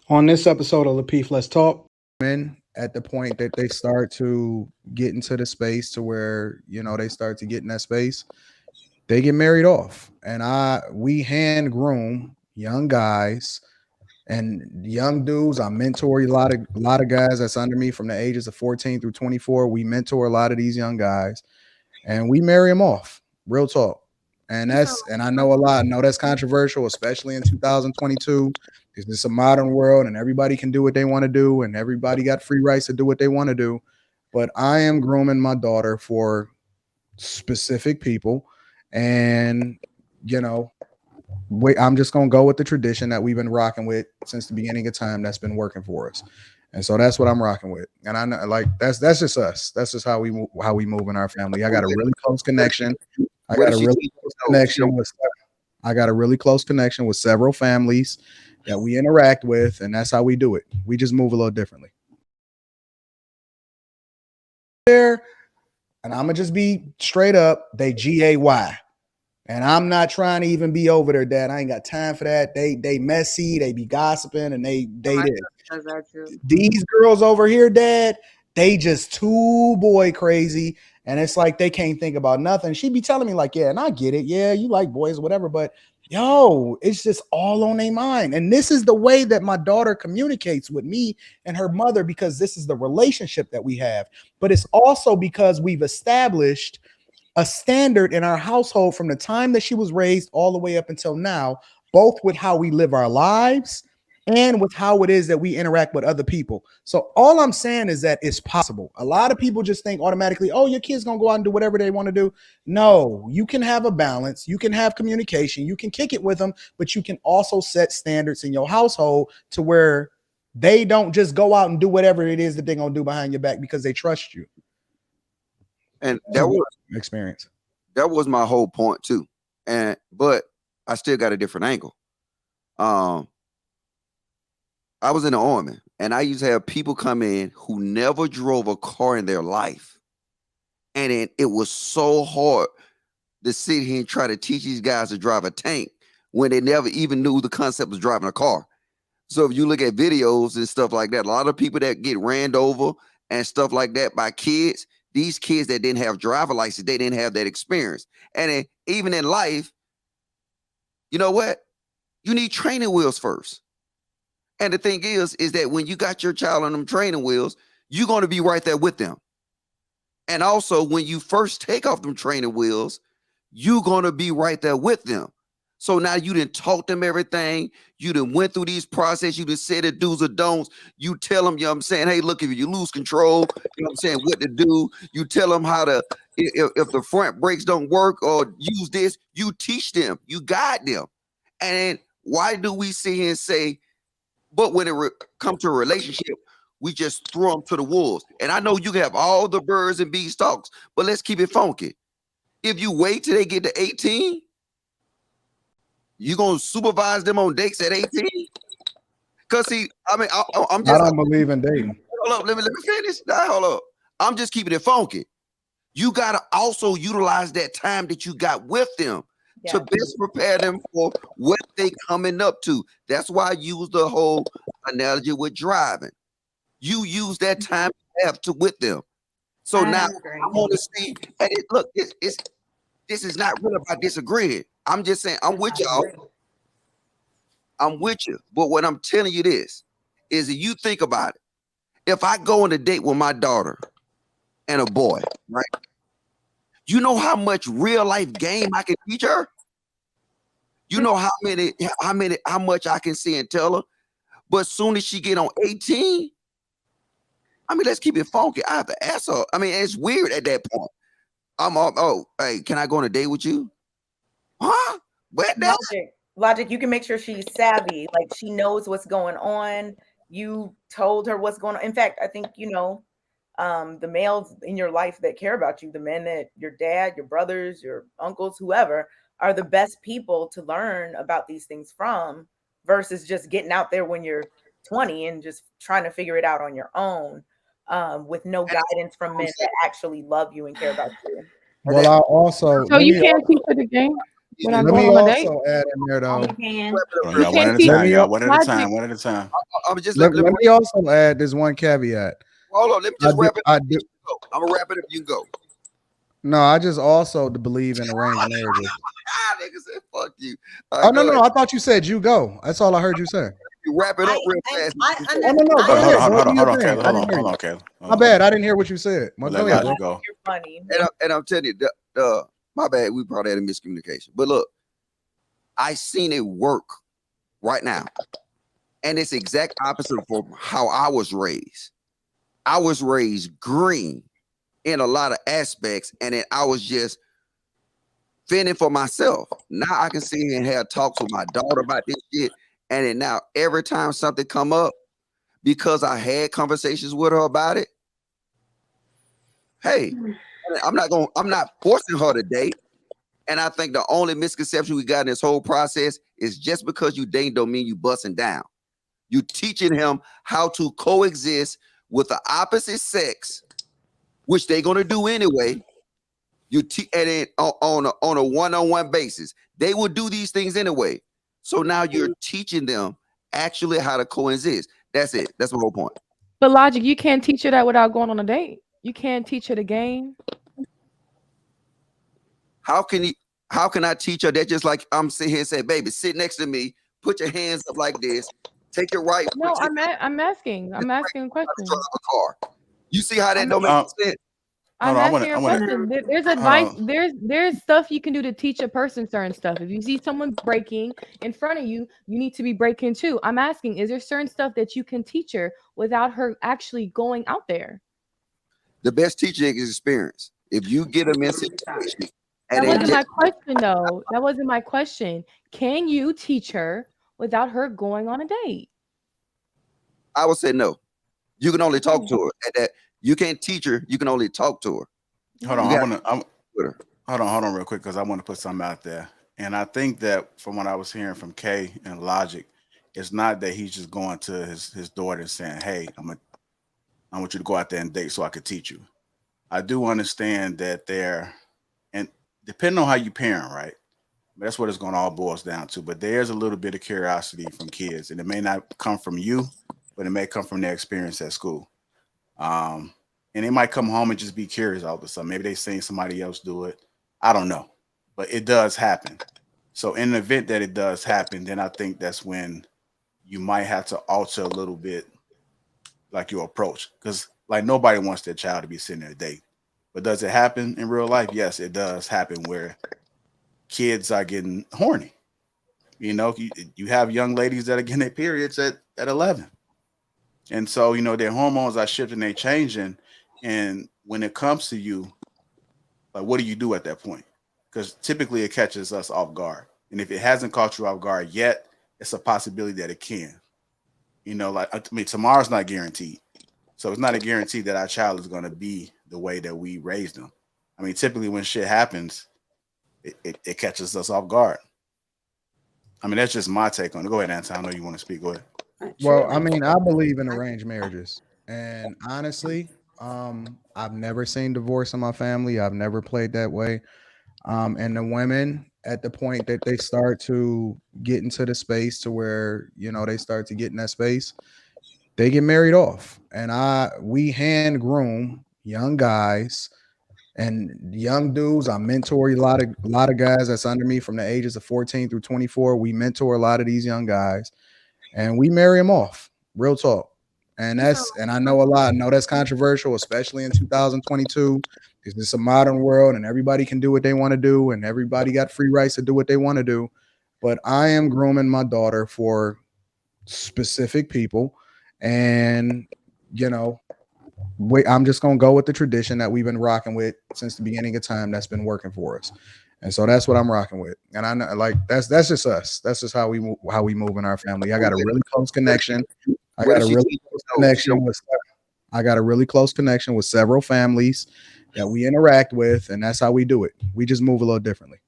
On this episode of Lapeef, Let's Talk. Men at the point that they start to get into the space to where they start to get in that space, they get married off, and we hand groom young guys and young dudes. I mentor a lot of guys that's under me from the ages of 14 through 24. We mentor a lot of these young guys, and we marry them off. Real talk. And I know a lot. I know that's controversial, especially in 2022. Because it's a modern world and everybody can do what they want to do and everybody got free rights to do what they want to do. But I am grooming my daughter for specific people. And, you know, wait, I'm just gonna go with the tradition that we've been rocking with since the beginning of time that's been working for us. And so that's what I'm rocking with. And I know like that's just us. That's just how we move in our family. I got a really close connection. I What got if a she really close connection with I got a really close connection with several families that we interact with, and that's how we do it. We just move a little differently. There, and I'm gonna just be straight up, they GAY. And I'm not trying to even be over there, Dad. I ain't got time for that. They messy, they be gossiping, and they this. These girls over here, Dad, they just too boy crazy. And it's like they can't think about nothing. She'd be telling me, like, yeah, and I get it. Yeah, you like boys, whatever, but yo, it's just all on their mind. And this is the way that my daughter communicates with me and her mother, because this is the relationship that we have. But it's also because we've established a standard in our household from the time that she was raised all the way up until now, both with how we live our lives and with how it is that we interact with other people. So all I'm saying is that it's possible. A lot of people just think automatically, oh, your kid's gonna go out and do whatever they want to do. No, you can have a balance, you can have communication, you can kick it with them, but you can also set standards in your household to where they don't just go out and do whatever it is that they're gonna do behind your back because they trust you. And that was Experience. my whole point too. But I still got a different angle. I was in the army, and I used to have people come in who never drove a car in their life, and it was so hard to sit here and try to teach these guys to drive a tank when they never even knew the concept of driving a car. So if you look at videos and stuff like that, a lot of people that get ran over and stuff like that by kids, these kids that didn't have driver license, they didn't have that experience. And even in life, you know what? You need training wheels first. And the thing is that when you got your child on them training wheels, you're going to be right there with them. And also, when you first take off them training wheels, you're going to be right there with them. So now you done taught them everything. You done went through these process. You done said the do's or don'ts. You tell them, you know what I'm saying, hey, look, if you lose control, you know what I'm saying, what to do. You tell them how to, if the front brakes don't work or use this, you teach them, you guide them. And why do we sit here and say, but when it comes to a relationship, we just throw them to the wolves? And I know you can have all the birds and bees talks, but let's keep it funky. If you wait till they get to 18, you gonna supervise them on dates at 18? Because see, I mean, I'm just. I don't believe in dating. Hold up, let me finish. Nah, hold up. I'm just keeping it funky. You gotta also utilize that time that you got with them to best prepare them for what they coming up to. That's why I use the whole analogy with driving. You use that time you have to with them. So now I want to see. And look, this is not really about disagreeing. I'm just saying I'm with y'all. I'm with you. But what I'm telling you this is that you think about it. If I go on a date with my daughter and a boy, right? You know how much real life game I can teach her? You know how much I can see and tell her? But as soon as she get on 18, I mean, let's keep it funky. I have to ask her. I mean, it's weird at that point. I'm all, oh, hey, can I go on a date with you? Huh? What that? Logic, you can make sure she's savvy, like she knows what's going on. You told her what's going on. In fact, I think, the males in your life that care about you, the men that your dad, your brothers, your uncles, whoever, are the best people to learn about these things from, versus just getting out there when you're 20 and just trying to figure it out on your own, with no guidance from men that actually love you and care about you. Well, I also So you can't teach her the game. When I'm Let going me on a date. also add in there though. You can. You can't teach Let One at a logic. time. One at a time. I'm just let me also add this one caveat. hold on. Let me just wrap it. I do. I'm gonna wrap it up. You can go. No, I just also believe in arranged marriages. Nigga said, "Fuck you." Oh no, I thought you said you go. That's all I heard you say. You wrap it up real fast. Oh no, go ahead. Hold on, Caleb. hold on, Caleb. My bad. I didn't hear what you said. Well, go ahead, bro. Go. You're funny. And I'm telling you, my bad. We probably had a miscommunication. But look, I seen it work right now, and it's exact opposite from how I was raised. I was raised green in a lot of aspects, and then I was just fending for myself. Now I can sit here and have talks with my daughter about this shit, and then now every time something come up, because I had conversations with her about it, hey, I'm not forcing her to date. And I think the only misconception we got in this whole process is just because you date don't mean you busting down. You teaching him how to coexist with the opposite sex, which they're gonna do anyway. And then on a one-on-one basis, they will do these things anyway. So now you're teaching them actually how to coexist. That's it. That's my whole point. But logic, you can't teach her that without going on a date. You can't teach her the game. How can I teach her that? Just like I'm sitting here and say, baby, sit next to me, put your hands up like this, take your right. No, I'm asking a question. Drive a car. You see how that don't make sense? I'm asking a question. There's advice. There's stuff you can do to teach a person certain stuff. If you see someone breaking in front of you, you need to be breaking too. I'm asking, is there certain stuff that you can teach her without her actually going out there? The best teaching is experience. If you get them in situation. That wasn't my question, though. That wasn't my question. Can you teach her without her going on a date? I would say no. You can only talk to her. That you can't teach her. You can only talk to her. Hold on, real quick, because I want to put something out there. And I think that from what I was hearing from Kay and Logic, it's not that he's just going to his daughter and saying, "Hey, I want you to go out there and date so I could teach you." I do understand that and depending on how you parent, right? That's what it's going to all boils down to. But there's a little bit of curiosity from kids, and it may not come from you, but it may come from their experience at school. And they might come home and just be curious all of a sudden. Maybe they've seen somebody else do it. I don't know, but it does happen. So in the event that it does happen, then I think that's when you might have to alter a little bit, like your approach, because like nobody wants their child to be sitting there dating. But does it happen in real life? Yes, it does happen where kids are getting horny. You know, you have young ladies that are getting their periods at 11. And so, you know, their hormones are shifting, they're changing. And when it comes to you, like, what do you do at that point? Because typically it catches us off guard. And if it hasn't caught you off guard yet, it's a possibility that it can. You know, like, I mean, tomorrow's not guaranteed. So it's not a guarantee that our child is going to be the way that we raised them. I mean, typically when shit happens, it catches us off guard. I mean, that's just my take on it. Go ahead, Anton. I know you want to speak. Go ahead. Well, I mean, I believe in arranged marriages. And honestly, I've never seen divorce in my family. I've never played that way. And the women, at the point that they start to get into the space to where, you know, they start to get in that space, they get married off. And we hand groom young guys and young dudes. I mentor a lot of guys that's under me from the ages of 14 through 24. We mentor a lot of these young guys and we marry them off. Real talk. And I know I know that's controversial, especially in 2022, because it's a modern world and everybody can do what they want to do and everybody got free rights to do what they want to do. But I am grooming my daughter for specific people. And, you know, I'm just going to go with the tradition that we've been rocking with since the beginning of time that's been working for us. And so that's what I'm rocking with. And I know, like, that's just us. That's just how we move in our family. I got a really close connection. I got a really close connection with several families that we interact with, and that's how we do it. We just move a little differently.